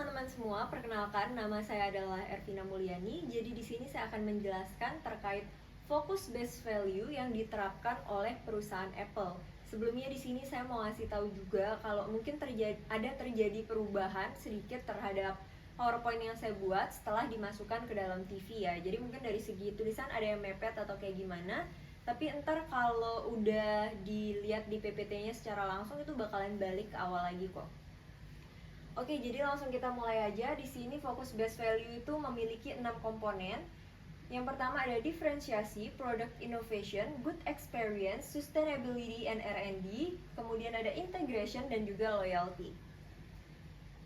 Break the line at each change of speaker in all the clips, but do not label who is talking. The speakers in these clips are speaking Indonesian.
teman-teman semua, perkenalkan nama saya adalah Ervina Mulyani. Jadi di sini saya akan menjelaskan terkait focus based value yang diterapkan oleh perusahaan Apple. Sebelumnya di sini saya mau ngasih tahu juga kalau mungkin terjadi perubahan sedikit terhadap PowerPoint yang saya buat setelah dimasukkan ke dalam TV ya. Jadi mungkin dari segi tulisan ada yang mepet atau kayak gimana. Tapi ntar kalau udah dilihat di PPT-nya secara langsung itu bakalan balik ke awal lagi kok. Oke, jadi langsung kita mulai aja. Di sini fokus based value itu memiliki 6 komponen. Yang pertama ada diferensiasi, product innovation, good experience, sustainability and R&D, kemudian ada integration dan juga loyalty.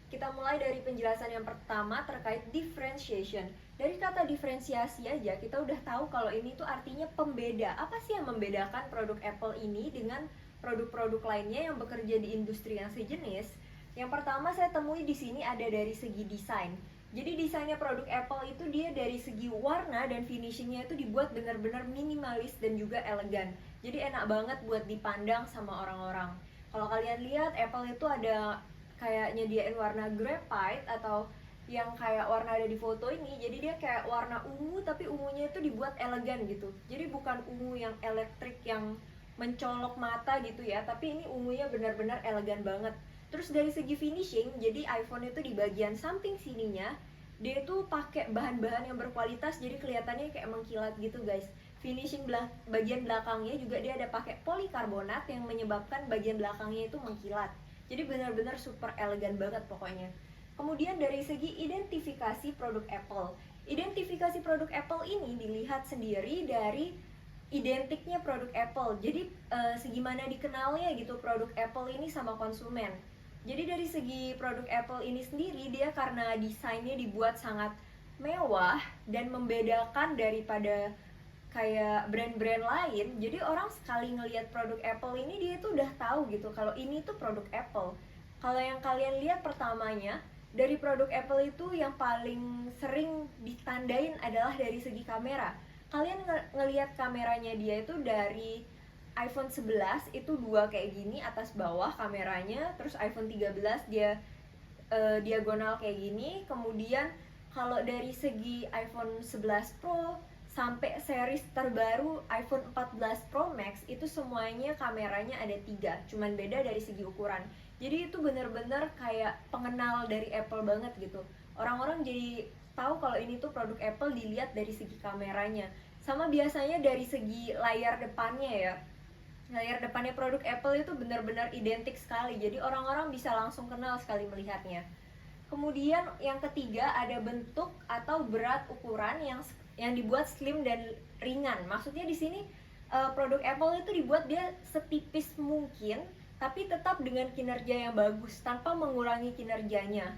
Kita mulai dari penjelasan yang pertama terkait differentiation. Dari kata diferensiasi aja kita udah tahu kalau ini tuh artinya pembeda. Apa sih yang membedakan produk Apple ini dengan produk-produk lainnya yang bekerja di industri yang sejenis? Yang pertama saya temui di sini ada dari segi desain. Jadi desainnya produk Apple itu dia dari segi warna dan finishingnya itu dibuat benar-benar minimalis dan juga elegan. Jadi enak banget buat dipandang sama orang-orang. Kalau kalian lihat Apple itu ada kayak nyediain warna graphite atau yang kayak warna ada di foto ini. Jadi dia kayak warna ungu tapi ungunya itu dibuat elegan gitu. Jadi bukan ungu yang elektrik yang mencolok mata gitu ya, tapi ini ungunya benar-benar elegan banget. Terus dari segi finishing, jadi iPhone itu di bagian samping sininya dia itu pakai bahan-bahan yang berkualitas, jadi kelihatannya kayak mengkilat gitu guys. Finishing bagian belakangnya juga dia ada pakai polikarbonat yang menyebabkan bagian belakangnya itu mengkilat. Jadi benar-benar super elegan banget pokoknya. Kemudian dari segi identifikasi produk Apple. Identifikasi produk Apple ini dilihat sendiri dari identiknya produk Apple. Jadi segimana dikenalnya gitu produk Apple ini sama konsumen. Jadi dari segi produk Apple ini sendiri dia karena desainnya dibuat sangat mewah dan membedakan daripada kayak brand-brand lain. Jadi orang sekali ngelihat produk Apple ini dia tuh udah tahu gitu kalau ini tuh produk Apple. Kalau yang kalian lihat pertamanya dari produk Apple itu yang paling sering ditandain adalah dari segi kamera. Kalian ngelihat kameranya dia itu dari iPhone 11 itu dua kayak gini atas bawah kameranya, terus iPhone 13 dia diagonal kayak gini. Kemudian kalau dari segi iPhone 11 Pro sampai series terbaru iPhone 14 Pro Max itu semuanya kameranya ada 3, cuman beda dari segi ukuran. Jadi itu bener-bener kayak pengenal dari Apple banget gitu. Orang-orang jadi tahu kalau ini tuh produk Apple dilihat dari segi kameranya. Sama biasanya dari segi layar depannya ya. Layar depannya produk Apple itu benar-benar identik sekali. Jadi orang-orang bisa langsung kenal sekali melihatnya. Kemudian yang ketiga ada bentuk atau berat ukuran yang dibuat slim dan ringan. Maksudnya di sini produk Apple itu dibuat dia setipis mungkin tapi tetap dengan kinerja yang bagus tanpa mengurangi kinerjanya.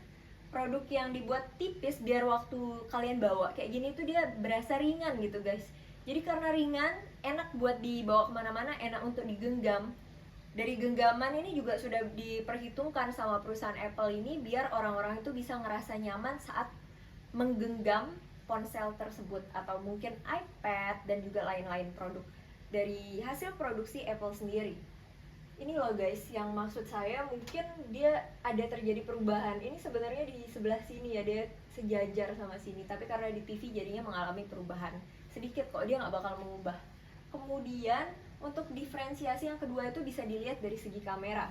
Produk yang dibuat tipis biar waktu kalian bawa kayak gini tuh dia berasa ringan gitu guys. Jadi karena ringan, enak buat dibawa kemana-mana, enak untuk digenggam. Dari genggaman ini juga sudah diperhitungkan sama perusahaan Apple ini biar orang-orang itu bisa ngerasa nyaman saat menggenggam ponsel tersebut atau mungkin iPad dan juga lain-lain produk dari hasil produksi Apple sendiri. Ini loh guys, yang maksud saya mungkin dia ada terjadi perubahan. Ini sebenarnya di sebelah sini ya, dia sejajar sama sini, tapi karena di TV jadinya mengalami perubahan sedikit kok, dia nggak bakal mengubah. Kemudian untuk diferensiasi yang kedua itu bisa dilihat dari segi kamera.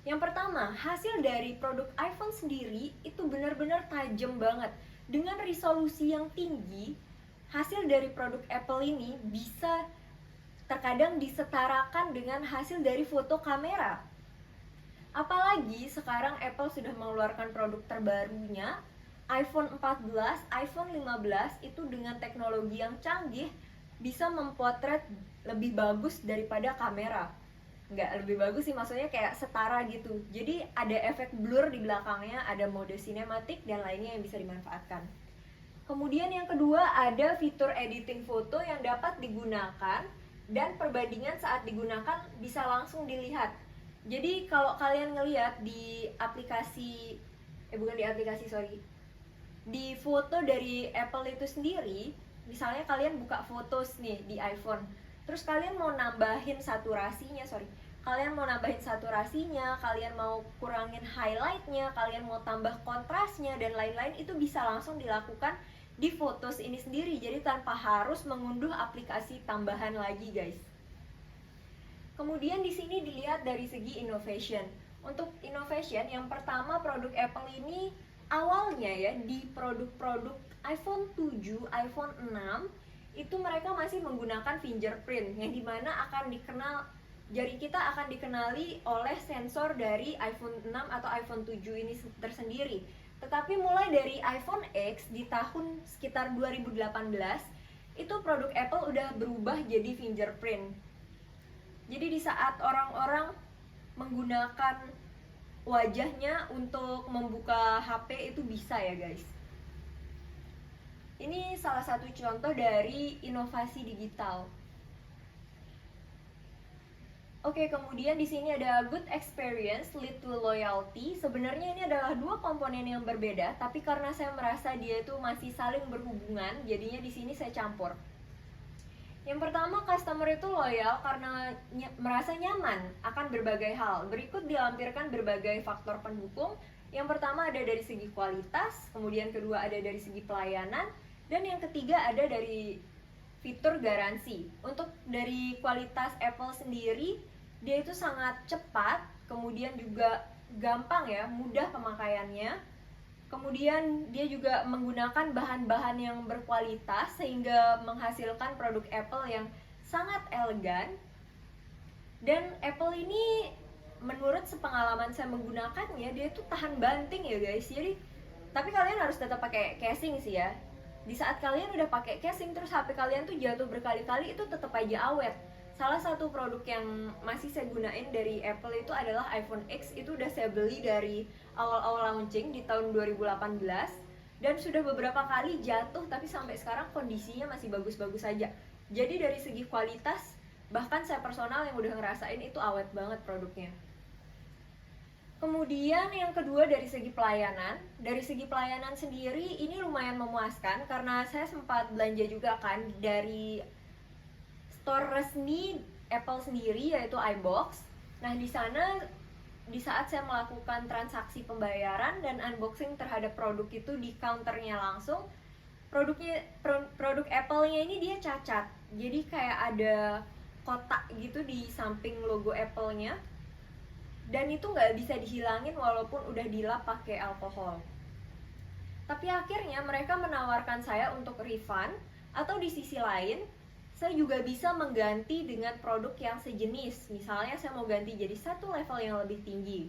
Yang pertama, hasil dari produk iPhone sendiri itu benar-benar tajam banget. Dengan resolusi yang tinggi, hasil dari produk Apple ini bisa terkadang disetarakan dengan hasil dari foto kamera. Apalagi sekarang Apple sudah mengeluarkan produk terbarunya iPhone 14, iPhone 15 itu dengan teknologi yang canggih bisa mempotret lebih bagus daripada kamera. Nggak lebih bagus sih, maksudnya kayak setara gitu. Jadi ada efek blur di belakangnya, ada mode sinematik dan lainnya yang bisa dimanfaatkan. Kemudian yang kedua ada fitur editing foto yang dapat digunakan dan perbandingan saat digunakan bisa langsung dilihat. Jadi kalau kalian ngelihat di aplikasi di foto dari Apple itu sendiri, misalnya kalian buka fotos nih di iPhone, terus kalian mau nambahin saturasinya, Kalian mau nambahin saturasinya, kalian mau kurangin highlightnya, kalian mau tambah kontrasnya, dan lain-lain, itu bisa langsung dilakukan di Photos ini sendiri. Jadi tanpa harus mengunduh aplikasi tambahan lagi, guys. Kemudian di sini dilihat dari segi innovation. Untuk innovation, yang pertama produk Apple ini awalnya ya di produk-produk iPhone 7, iPhone 6 itu mereka masih menggunakan fingerprint, yang dimana akan dikenal, jari kita akan dikenali oleh sensor dari iPhone 6 atau iPhone 7 ini tersendiri. Tetapi mulai dari iPhone X di tahun sekitar 2018, itu produk Apple udah berubah jadi fingerprint. Jadi di saat orang-orang menggunakan wajahnya untuk membuka HP itu bisa ya guys. Ini salah satu contoh dari inovasi digital. Oke, kemudian di sini ada good experience lead to loyalty. Sebenarnya ini adalah dua komponen yang berbeda, tapi karena saya merasa dia itu masih saling berhubungan, jadinya di sini saya campur. Yang pertama, customer itu loyal karena merasa nyaman akan berbagai hal. Berikut dilampirkan berbagai faktor pendukung. Yang pertama ada dari segi kualitas, kemudian kedua ada dari segi pelayanan, dan yang ketiga ada dari fitur garansi. Untuk dari kualitas Apple sendiri, dia itu sangat cepat, kemudian juga gampang ya, mudah pemakaiannya. Kemudian dia juga menggunakan bahan-bahan yang berkualitas sehingga menghasilkan produk Apple yang sangat elegan. Dan Apple ini menurut sepengalaman saya menggunakannya, dia itu tahan banting ya guys. Jadi, tapi kalian harus tetap pakai casing sih ya. Di saat kalian udah pakai casing terus HP kalian tuh jatuh berkali-kali, itu tetap aja awet. Salah satu produk yang masih saya gunain dari Apple itu adalah iPhone X. Itu udah saya beli dari awal-awal launching di tahun 2018 dan sudah beberapa kali jatuh, tapi sampai sekarang kondisinya masih bagus-bagus saja. Jadi dari segi kualitas, bahkan saya personal yang udah ngerasain itu awet banget produknya. Kemudian yang kedua dari segi pelayanan. Dari segi pelayanan sendiri ini lumayan memuaskan karena saya sempat belanja juga kan dari store resmi Apple sendiri yaitu iBox. Nah, di sana di saat saya melakukan transaksi pembayaran dan unboxing terhadap produk itu di counternya langsung, produk Apple-nya ini dia cacat. Jadi kayak ada kotak gitu di samping logo Apple-nya. Dan itu nggak bisa dihilangin walaupun udah dilap pakai alkohol. Tapi akhirnya mereka menawarkan saya untuk refund, atau di sisi lain saya juga bisa mengganti dengan produk yang sejenis. Misalnya saya mau ganti jadi satu level yang lebih tinggi.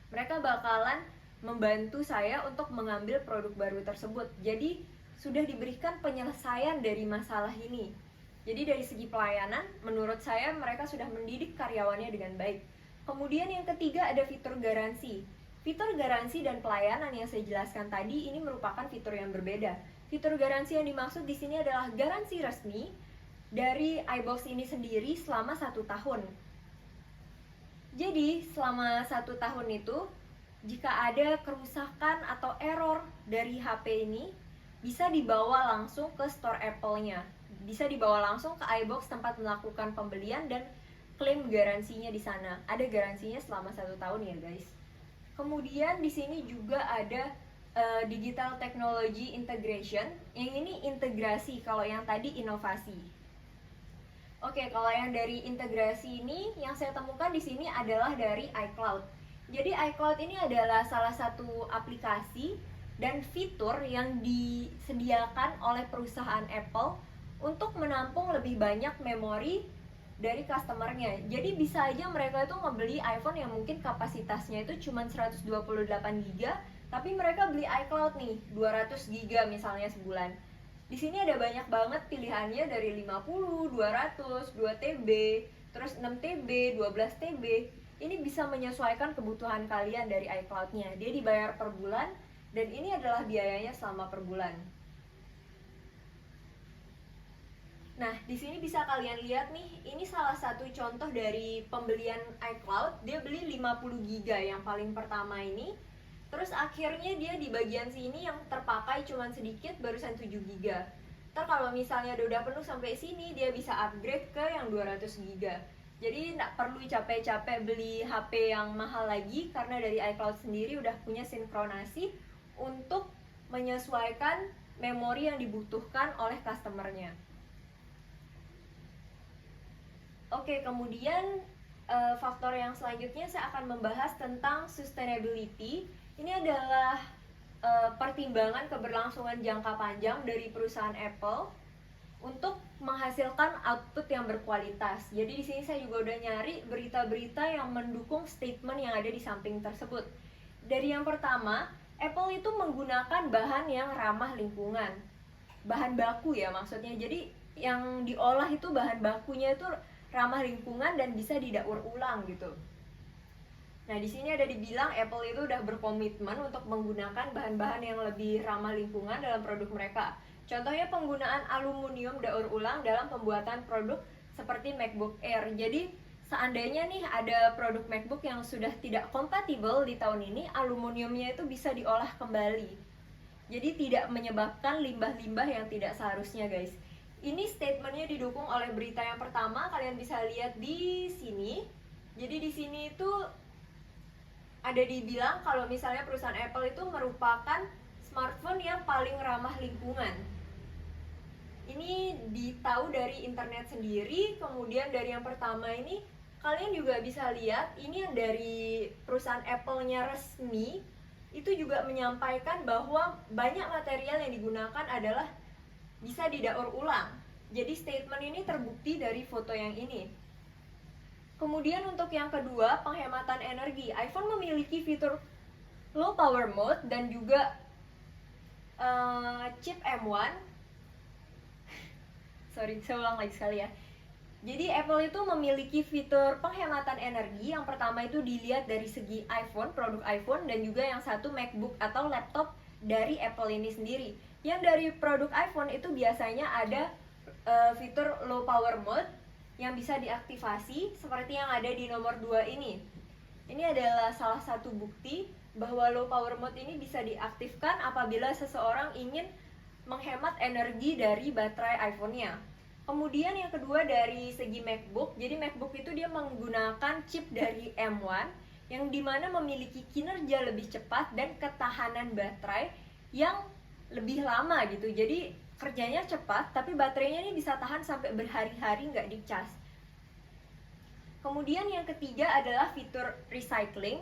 Mereka bakalan membantu saya untuk mengambil produk baru tersebut. Jadi sudah diberikan penyelesaian dari masalah ini. Jadi dari segi pelayanan, menurut saya mereka sudah mendidik karyawannya dengan baik. Kemudian yang ketiga ada fitur garansi. Fitur garansi dan pelayanan yang saya jelaskan tadi ini merupakan fitur yang berbeda. Fitur garansi yang dimaksud di sini adalah garansi resmi dari iBox ini sendiri selama 1 tahun. Jadi selama 1 tahun itu, jika ada kerusakan atau error dari HP ini, bisa dibawa langsung ke store Apple-nya. Bisa dibawa langsung ke iBox tempat melakukan pembelian dan klaim garansinya di sana. Ada garansinya selama 1 tahun ya guys. Kemudian di sini juga ada digital technology integration. Yang ini integrasi, kalau yang tadi inovasi. Oke, kalau yang dari integrasi ini yang saya temukan di sini adalah dari iCloud. Jadi iCloud ini adalah salah satu aplikasi dan fitur yang disediakan oleh perusahaan Apple untuk menampung lebih banyak memori dari customernya. Jadi bisa aja mereka itu ngebeli iPhone yang mungkin kapasitasnya itu cuma 128GB, tapi mereka beli iCloud nih 200GB misalnya sebulan. Di sini ada banyak banget pilihannya dari 50, 200, 2TB, terus 6TB, 12TB. Ini bisa menyesuaikan kebutuhan kalian dari iCloud-nya. Dia dibayar per bulan dan ini adalah biayanya selama per bulan. Nah, di sini bisa kalian lihat nih, ini salah satu contoh dari pembelian iCloud. Dia beli 50GB yang paling pertama ini. Terus akhirnya dia di bagian sini yang terpakai cuman sedikit, barusan 7GB. Ntar kalau misalnya udah penuh sampai sini, dia bisa upgrade ke yang 200GB. Jadi nggak perlu capek-capek beli HP yang mahal lagi, karena dari iCloud sendiri udah punya sinkronasi untuk menyesuaikan memori yang dibutuhkan oleh customernya. Oke, kemudian faktor yang selanjutnya saya akan membahas tentang sustainability. Ini adalah pertimbangan keberlangsungan jangka panjang dari perusahaan Apple untuk menghasilkan output yang berkualitas. Jadi di sini saya juga udah nyari berita-berita yang mendukung statement yang ada di samping tersebut. Dari yang pertama, Apple itu menggunakan bahan yang ramah lingkungan. Bahan baku ya maksudnya. Jadi yang diolah itu bahan bakunya itu ramah lingkungan dan bisa didaur ulang gitu. Nah, di sini ada dibilang Apple itu udah berkomitmen untuk menggunakan bahan-bahan yang lebih ramah lingkungan dalam produk mereka. Contohnya penggunaan aluminium daur ulang dalam pembuatan produk seperti MacBook Air. Jadi, seandainya nih ada produk MacBook yang sudah tidak kompatibel di tahun ini, aluminiumnya itu bisa diolah kembali. Jadi tidak menyebabkan limbah-limbah yang tidak seharusnya, guys. Ini statementnya didukung oleh berita yang pertama, kalian bisa lihat di sini. Jadi di sini itu ada dibilang kalau misalnya perusahaan Apple itu merupakan smartphone yang paling ramah lingkungan. Ini ditahu dari internet sendiri. Kemudian dari yang pertama ini kalian juga bisa lihat, ini yang dari perusahaan Apple-nya resmi itu juga menyampaikan bahwa banyak material yang digunakan adalah bisa didaur ulang. Jadi statement ini terbukti dari foto yang ini. Kemudian untuk yang kedua, penghematan energi. iPhone memiliki fitur low power mode dan juga chip M1. Sorry, saya ulang lagi sekali ya. Jadi Apple itu memiliki fitur penghematan energi. Yang pertama itu dilihat dari segi iPhone, produk iPhone, dan juga yang satu MacBook atau laptop dari Apple ini sendiri. Yang dari produk iPhone itu biasanya ada fitur low power mode yang bisa diaktifasi seperti yang ada di nomor 2 ini. Ini adalah salah satu bukti bahwa low power mode ini bisa diaktifkan apabila seseorang ingin menghemat energi dari baterai iPhone-nya. Kemudian yang kedua dari segi MacBook, jadi MacBook itu dia menggunakan chip dari M1 yang dimana memiliki kinerja lebih cepat dan ketahanan baterai yang lebih lama gitu. Jadi kerjanya cepat, tapi baterainya ini bisa tahan sampai berhari-hari nggak dicas. Kemudian yang ketiga adalah fitur recycling.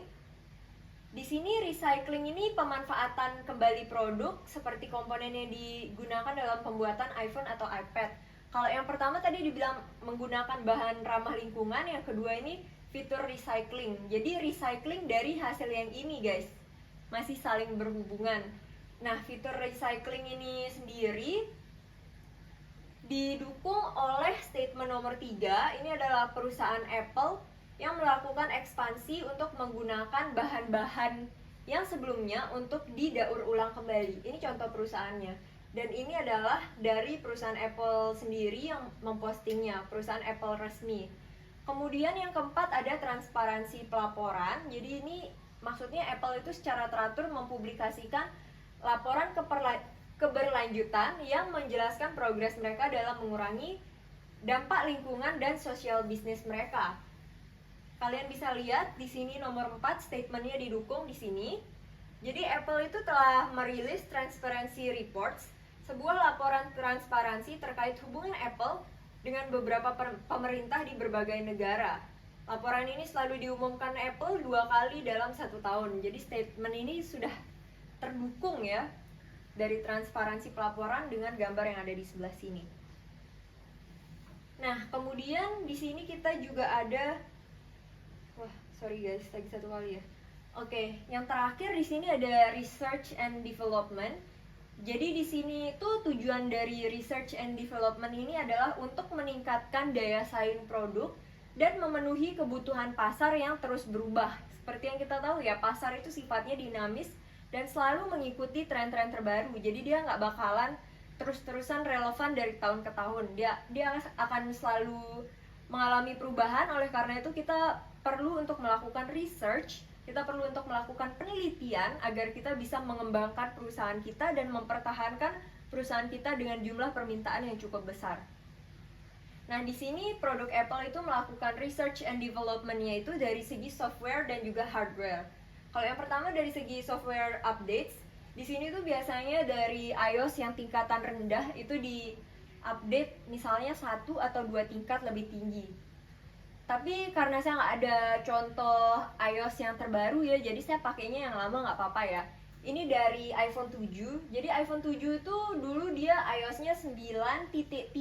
Di sini recycling ini pemanfaatan kembali produk seperti komponen yang digunakan dalam pembuatan iPhone atau iPad. Kalau yang pertama tadi dibilang menggunakan bahan ramah lingkungan, yang kedua ini fitur recycling. Jadi recycling dari hasil yang ini, guys, masih saling berhubungan. Nah, fitur recycling ini sendiri didukung oleh statement nomor 3. Ini adalah perusahaan Apple yang melakukan ekspansi untuk menggunakan bahan-bahan yang sebelumnya untuk didaur ulang kembali. Ini contoh perusahaannya. Dan ini adalah dari perusahaan Apple sendiri yang mempostingnya, perusahaan Apple resmi. Kemudian yang keempat ada transparansi pelaporan. Jadi ini maksudnya Apple itu secara teratur mempublikasikan laporan keberlanjutan yang menjelaskan progres mereka dalam mengurangi dampak lingkungan dan sosial bisnis mereka. Kalian bisa lihat di sini nomor 4 statementnya didukung di sini. Jadi Apple itu telah merilis Transparency Reports, sebuah laporan transparansi terkait hubungan Apple dengan beberapa pemerintah di berbagai negara. Laporan ini selalu diumumkan Apple 2 kali dalam 1 tahun. Jadi statement ini sudah terdukung ya dari transparansi pelaporan dengan gambar yang ada di sebelah sini. Nah, kemudian di sini kita juga ada, sorry guys, lagi satu kali ya. Oke, yang terakhir di sini ada research and development. Jadi di sini tuh tujuan dari research and development ini adalah untuk meningkatkan daya saing produk dan memenuhi kebutuhan pasar yang terus berubah. Seperti yang kita tahu ya, pasar itu sifatnya dinamis dan selalu mengikuti tren-tren terbaru. Jadi dia nggak bakalan terus-terusan relevan dari tahun ke tahun. Dia akan selalu mengalami perubahan. Oleh karena itu kita perlu untuk melakukan research, kita perlu untuk melakukan penelitian agar kita bisa mengembangkan perusahaan kita dan mempertahankan perusahaan kita dengan jumlah permintaan yang cukup besar. Nah, di sini produk Apple itu melakukan research and development-nya itu dari segi software dan juga hardware. Kalau yang pertama dari segi software updates, di sini tuh biasanya dari iOS yang tingkatan rendah itu di update misalnya 1 atau 2 tingkat lebih tinggi. Tapi karena saya nggak ada contoh iOS yang terbaru ya, jadi saya pakainya yang lama nggak apa-apa ya. Ini dari iPhone 7. Jadi iPhone 7 itu dulu dia iOS-nya 9.3.2,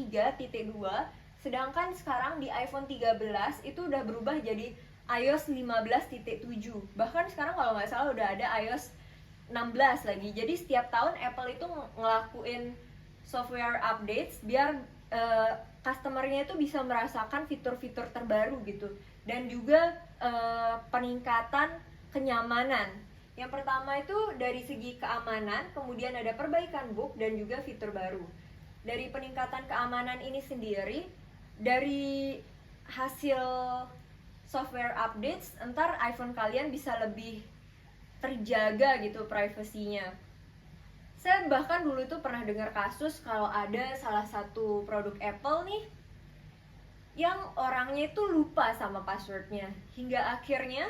sedangkan sekarang di iPhone 13 itu udah berubah jadi iOS 15.7. Bahkan sekarang kalau nggak salah udah ada iOS 16 lagi. Jadi setiap tahun Apple itu ngelakuin software updates biar customer-nya itu bisa merasakan fitur-fitur terbaru gitu. Dan juga peningkatan kenyamanan. Yang pertama itu dari segi keamanan, kemudian ada perbaikan bug dan juga fitur baru. Dari peningkatan keamanan ini sendiri, dari hasil software updates, ntar iPhone kalian bisa lebih terjaga gitu privasinya. Saya bahkan dulu tuh pernah dengar kasus kalau ada salah satu produk Apple nih yang orangnya itu lupa sama passwordnya, hingga akhirnya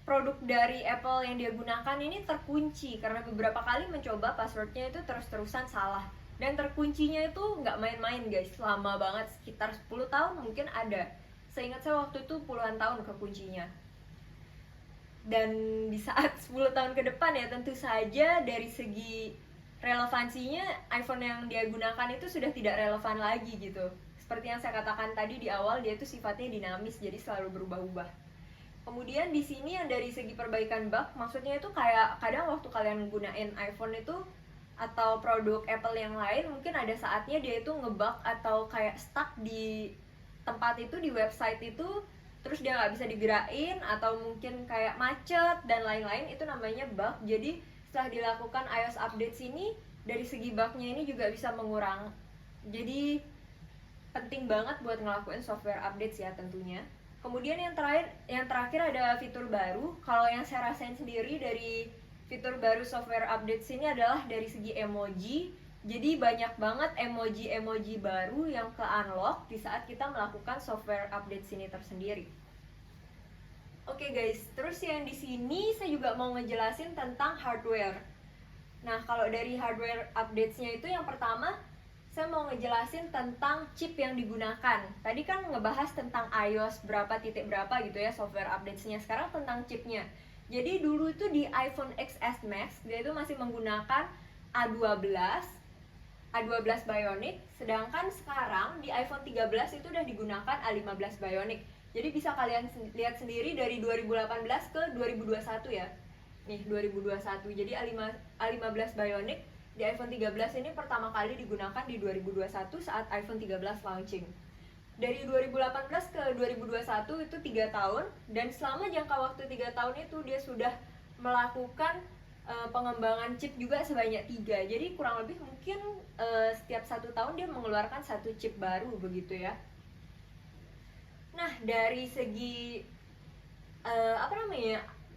produk dari Apple yang dia gunakan ini terkunci karena beberapa kali mencoba passwordnya itu terus-terusan salah. Dan terkuncinya itu nggak main-main guys, lama banget, sekitar 10 tahun mungkin ada. Seingat saya waktu itu puluhan tahun kekuncinya. Dan di saat 10 tahun ke depan ya tentu saja dari segi relevansinya iPhone yang dia gunakan itu sudah tidak relevan lagi gitu. Seperti yang saya katakan tadi di awal, dia itu sifatnya dinamis, jadi selalu berubah-ubah. Kemudian di sini yang dari segi perbaikan bug, maksudnya itu kayak kadang waktu kalian gunain iPhone itu atau produk Apple yang lain, mungkin ada saatnya dia itu ngebug atau kayak stuck di tempat itu, di website itu, terus dia nggak bisa digerakin atau mungkin kayak macet dan lain-lain, itu namanya bug. Jadi setelah dilakukan iOS update sini, dari segi bugnya ini juga bisa mengurang. Jadi penting banget buat ngelakuin software update ya tentunya. Kemudian yang terakhir ada fitur baru. Kalau yang saya rasain sendiri dari fitur baru software update sini adalah dari segi emoji. Jadi banyak banget emoji-emoji baru yang ke-unlock di saat kita melakukan software update sini tersendiri. Oke guys, terus yang di sini saya juga mau ngejelasin tentang hardware. Nah, kalau dari hardware updates-nya itu yang pertama saya mau ngejelasin tentang chip yang digunakan. Tadi kan ngebahas tentang iOS berapa titik berapa gitu ya software updates-nya. Sekarang tentang chipnya. Jadi dulu itu di iPhone XS Max dia itu masih menggunakan A12 Bionic, sedangkan sekarang di iPhone 13 itu udah digunakan A15 Bionic. Jadi bisa kalian lihat sendiri dari 2018 ke 2021 ya. Nih 2021. Jadi A15 Bionic di iPhone 13 ini pertama kali digunakan di 2021 saat iPhone 13 launching. Dari 2018 ke 2021 itu 3 tahun, dan selama jangka waktu 3 tahun itu dia sudah melakukan pengembangan chip juga sebanyak 3. Jadi kurang lebih mungkin setiap 1 tahun dia mengeluarkan 1 chip baru begitu ya. Nah, dari segi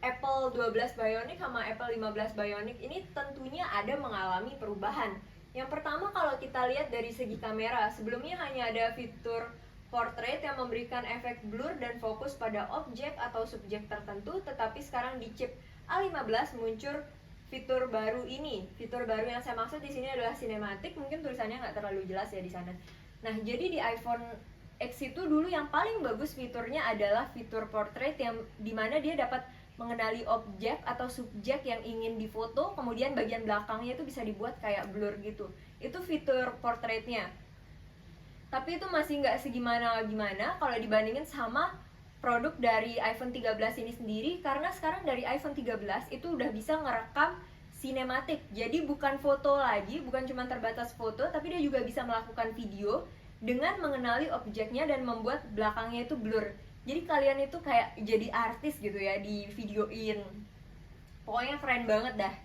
Apple 12 Bionic sama Apple 15 Bionic ini tentunya ada mengalami perubahan. Yang pertama kalau kita lihat dari segi kamera, sebelumnya hanya ada fitur portrait yang memberikan efek blur dan fokus pada objek atau subjek tertentu, tetapi sekarang di chip A15 muncul fitur baru ini. Fitur baru yang saya maksud di sini adalah cinematic, mungkin tulisannya nggak terlalu jelas ya di sana. Nah, jadi di iPhone X itu dulu yang paling bagus fiturnya adalah fitur portrait yang dimana dia dapat mengenali objek atau subjek yang ingin difoto, kemudian bagian belakangnya itu bisa dibuat kayak blur gitu. Itu fitur portraitnya. Tapi itu masih nggak segimana-gimana kalau dibandingin sama produk dari iPhone 13 ini sendiri, karena sekarang dari iPhone 13 itu udah bisa ngerekam sinematik. Jadi bukan foto lagi, bukan cuma terbatas foto, tapi dia juga bisa melakukan video dengan mengenali objeknya dan membuat belakangnya itu blur. Jadi kalian itu kayak jadi artis gitu ya di videoin. Pokoknya keren banget dah.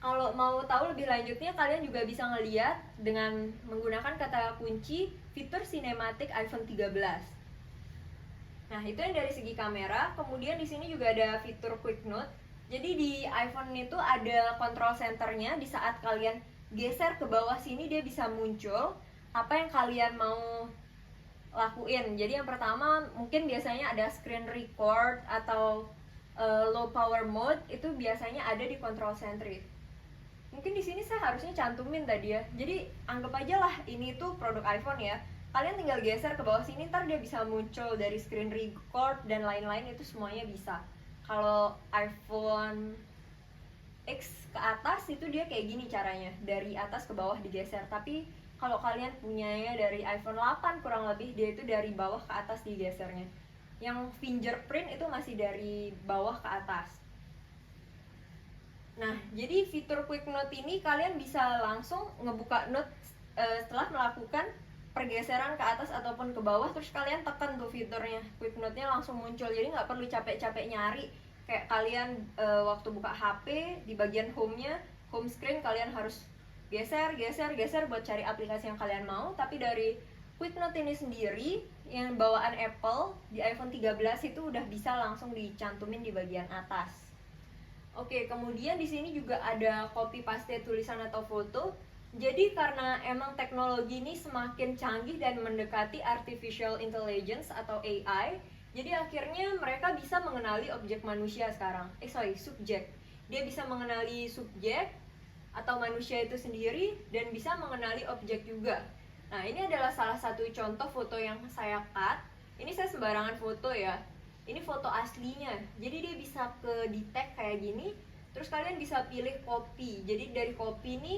Kalau mau tahu lebih lanjutnya, kalian juga bisa ngeliat dengan menggunakan kata kunci fitur sinematik iPhone 13. Nah, itu yang dari segi kamera. Kemudian di sini juga ada fitur quick note. Jadi di iPhone itu ada control centernya. Di saat kalian geser ke bawah sini dia bisa muncul. apa yang kalian mau lakuin. Jadi yang pertama mungkin biasanya ada screen record atau low power mode, itu biasanya ada di control center. Mungkin di sini saya harusnya cantumin tadi ya. Jadi anggap aja lah ini tuh produk iPhone ya. Kalian tinggal geser ke bawah sini, ntar dia bisa muncul dari screen record dan lain-lain, itu semuanya bisa. Kalau iPhone X ke atas itu dia kayak gini caranya, dari atas ke bawah digeser. Tapi kalau kalian punyanya dari iPhone 8 kurang lebih, dia itu dari bawah ke atas digesernya. Yang fingerprint itu masih dari bawah ke atas. Nah, jadi fitur Quick Note ini kalian bisa langsung ngebuka note setelah melakukan pergeseran ke atas ataupun ke bawah, terus kalian tekan tuh fiturnya, Quick Note-nya langsung muncul. Jadi nggak perlu capek-capek nyari. Kayak kalian waktu buka HP di bagian home-nya, home screen kalian harus geser buat cari aplikasi yang kalian mau. Tapi dari Quick Note ini sendiri yang bawaan Apple di iPhone 13 itu udah bisa langsung dicantumin di bagian atas. Oke, kemudian di sini juga ada copy paste tulisan atau foto. Jadi karena emang teknologi ini semakin canggih dan mendekati artificial intelligence atau AI, jadi akhirnya mereka bisa mengenali objek manusia sekarang. Subjek. Dia bisa mengenali subjek atau manusia itu sendiri dan bisa mengenali objek juga. Nah, ini adalah salah satu contoh foto yang saya cut. Ini saya sembarangan foto ya. Ini foto aslinya. Jadi dia bisa ke detect kayak gini. Terus kalian bisa pilih copy. Jadi dari copy ini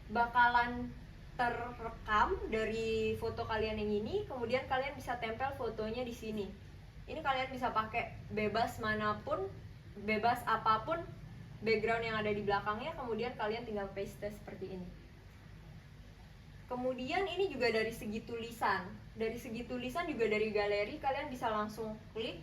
bakalan terekam dari foto kalian yang ini, kemudian kalian bisa tempel fotonya di sini. Ini kalian bisa pakai bebas manapun, bebas apapun background yang ada di belakangnya, kemudian kalian tinggal paste seperti ini. Kemudian ini juga dari segi tulisan. Dari segi tulisan juga dari galeri kalian bisa langsung klik.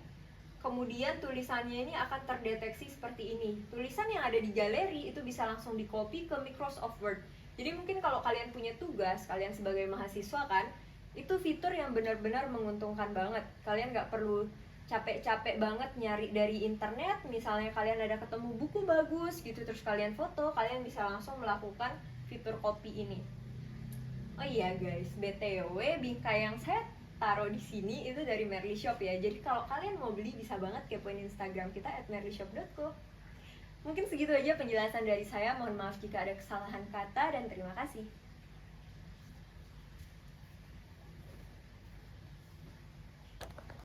Kemudian tulisannya ini akan terdeteksi seperti ini. Tulisan yang ada di galeri itu bisa langsung di copy ke Microsoft Word. Jadi mungkin kalau kalian punya tugas, kalian sebagai mahasiswa kan, itu fitur yang benar-benar menguntungkan banget. Kalian nggak perlu capek-capek banget nyari dari internet. Misalnya kalian ada ketemu buku bagus gitu, terus kalian foto, kalian bisa langsung melakukan fitur copy ini. Oh iya guys, BTW bingkai yang saya taruh di sini itu dari Merly Shop ya. Jadi kalau kalian mau beli bisa banget kepoin Instagram kita @merlyshop.co. Mungkin segitu aja penjelasan dari saya. Mohon maaf jika ada kesalahan kata dan terima kasih.